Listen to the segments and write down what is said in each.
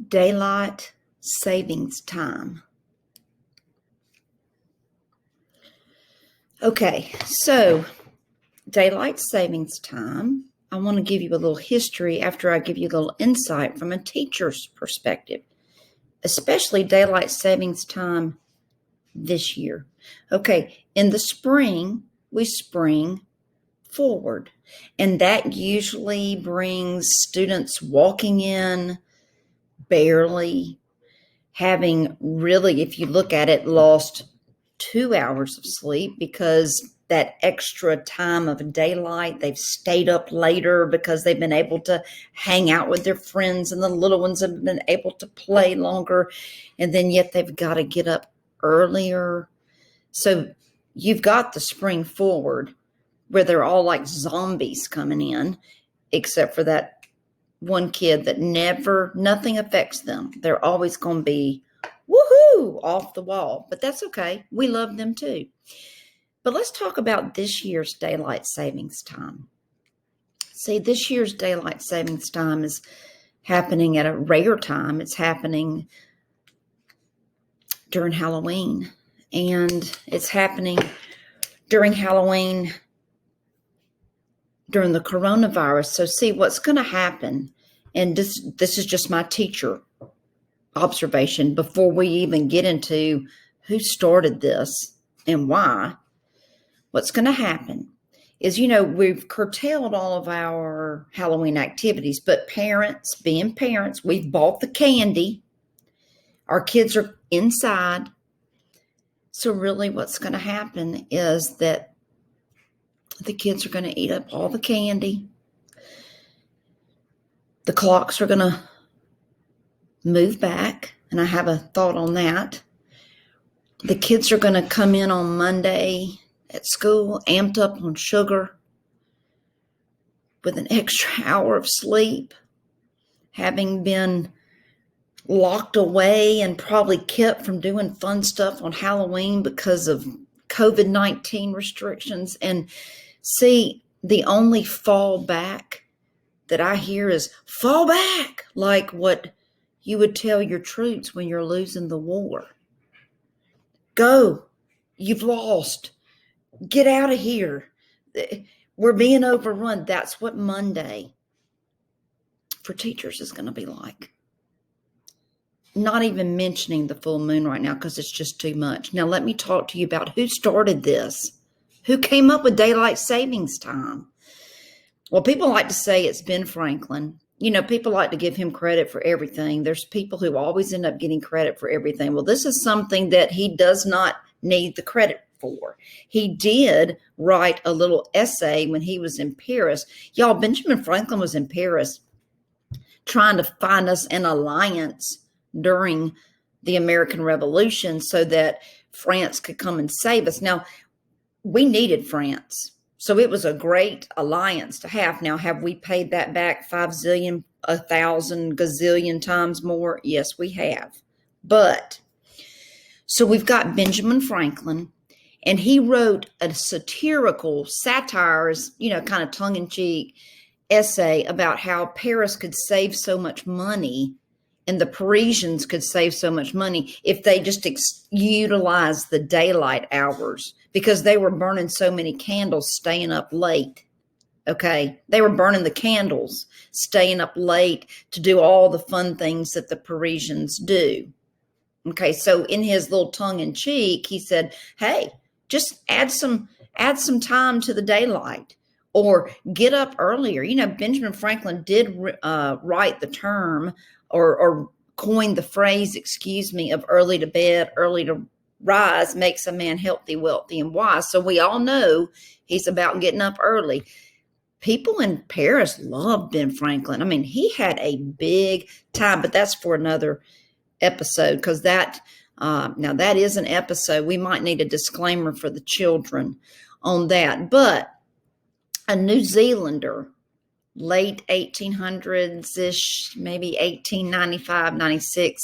Daylight savings time. Okay, so daylight savings time, I want to give you a little history after I give you a little insight from a teacher's perspective, especially daylight savings time this year. Okay, in the spring, we spring forward, and that usually brings students walking in barely, having really, if you look at it, lost 2 hours of sleep because that extra time of daylight, they've stayed up later because they've been able to hang out with their friends, and the little ones have been able to play longer, and then yet they've got to get up earlier. So you've got the spring forward where they're all like zombies coming in, except for that one kid that nothing affects them. They're always going to be woohoo off the wall, but that's okay. We love them too. But let's talk about this year's daylight savings time. See, this year's daylight savings time is happening at a rare time. It's happening during Halloween, and it's happening during Halloween during the coronavirus. So see, what's going to happen, and this is just my teacher observation before we even get into who started this and why. What's going to happen is, we've curtailed all of our Halloween activities, but parents, being parents, we've bought the candy. Our kids are inside. So really what's going to happen is that the kids are going to eat up all the candy. The clocks are going to move back, and I have a thought on that. The kids are going to come in on Monday at school amped up on sugar with an extra hour of sleep, having been locked away and probably kept from doing fun stuff on Halloween because of COVID-19 restrictions. And see, the only fallback that I hear is fall back, like what you would tell your troops when you're losing the war. Go, you've lost, get out of here. We're being overrun. That's what Monday for teachers is going to be like. Not even mentioning the full moon right now because it's just too much. Now, let me talk to you about who started this. Who came up with daylight savings time? Well, people like to say it's Ben Franklin. People like to give him credit for everything. There's people who always end up getting credit for everything. Well, this is something that he does not need the credit for. He did write a little essay when he was in Paris. Y'all, Benjamin Franklin was in Paris trying to find us an alliance during the American Revolution so that France could come and save us. Now, we needed France, so it was a great alliance to have. Now, have we paid that back 5 zillion, 1,000 gazillion times more? Yes, we have. But, so we've got Benjamin Franklin, and he wrote a satirical, satires, kind of tongue-in-cheek essay about how Paris could save so much money and the Parisians could save so much money if they just utilized the daylight hours, because they were burning so many candles staying up late. Okay, they were burning the candles, staying up late to do all the fun things that the Parisians do. Okay, so in his little tongue-in-cheek, he said, hey, just add some time to the daylight, or get up earlier. Benjamin Franklin did write the term or coined the phrase, of early to bed, early to rise makes a man healthy, wealthy, and wise. So we all know he's about getting up early. People in Paris loved Ben Franklin. I mean, he had a big time, but that's for another episode, because that is an episode. We might need a disclaimer for the children on that. But a New Zealander, late 1800s-ish, maybe 1895, 96,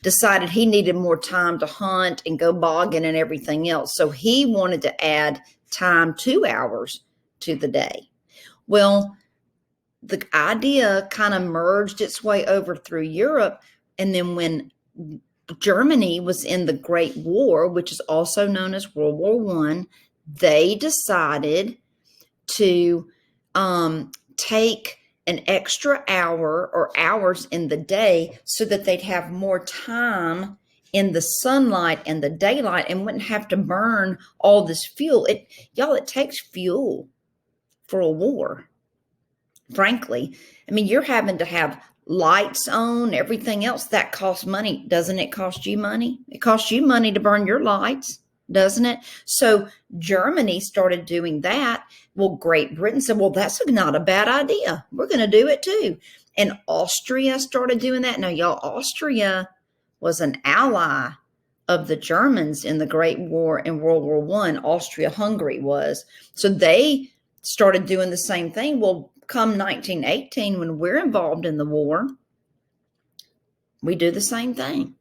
decided he needed more time to hunt and go bogging and everything else. So he wanted to add time, 2 hours to the day. Well, the idea kind of merged its way over through Europe And then when Germany was in the Great War, which is also known as World War One, they decided to take an extra hour or hours in the day so that they'd have more time in the sunlight and the daylight and wouldn't have to burn all this fuel. It takes fuel for a war, frankly. I mean, you're having to have lights on, everything else that costs money. Doesn't it cost you money? It costs you money to burn your lights, doesn't it? So Germany started doing that. Well, Great Britain said, well, that's not a bad idea. We're going to do it too. And Austria started doing that. Now, y'all, Austria was an ally of the Germans in the Great War in World War One. Austria-Hungary was. So they started doing the same thing. Well, come 1918, when we're involved in the war, we do the same thing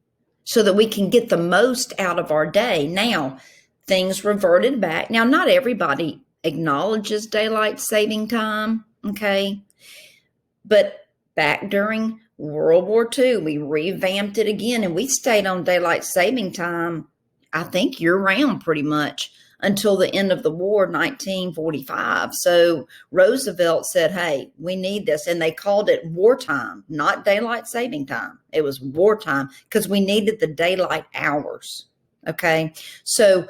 so that we can get the most out of our day. Now, things reverted back. Now, not everybody acknowledges daylight saving time, okay? But back during World War II, we revamped it again, and we stayed on daylight saving time, I think, year-round pretty much until the end of the war, 1945. So Roosevelt said, hey, we need this. And they called it wartime, not daylight saving time. It was wartime because we needed the daylight hours. Okay. So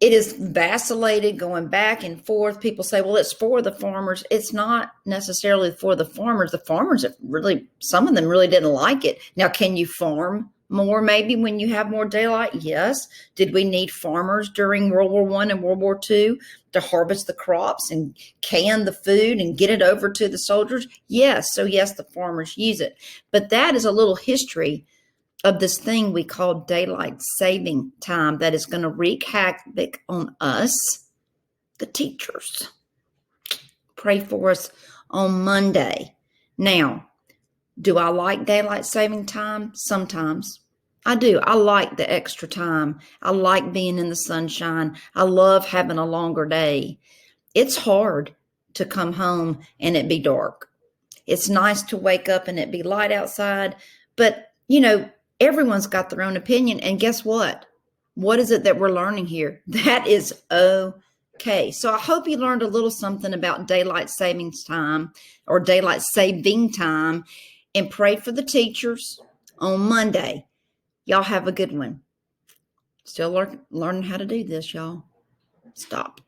it is vacillated, going back and forth. People say, well, it's for the farmers. It's not necessarily for the farmers. The farmers some of them really didn't like it. Now, can you farm more maybe when you have more daylight? Yes. Did we need farmers during World War One and World War II to harvest the crops and can the food and get it over to the soldiers? Yes. So yes, the farmers use it. But that is a little history of this thing we call daylight saving time that is going to wreak havoc on us, the teachers. Pray for us on Monday. Now, do I like daylight saving time? Sometimes. I do. I like the extra time. I like being in the sunshine. I love having a longer day. It's hard to come home and it be dark. It's nice to wake up and it be light outside. But, everyone's got their own opinion. And guess what? What is it that we're learning here? That is okay. So I hope you learned a little something about daylight savings time or daylight saving time. And pray for the teachers on Monday. Y'all have a good one. Still learning how to do this, y'all. Stop.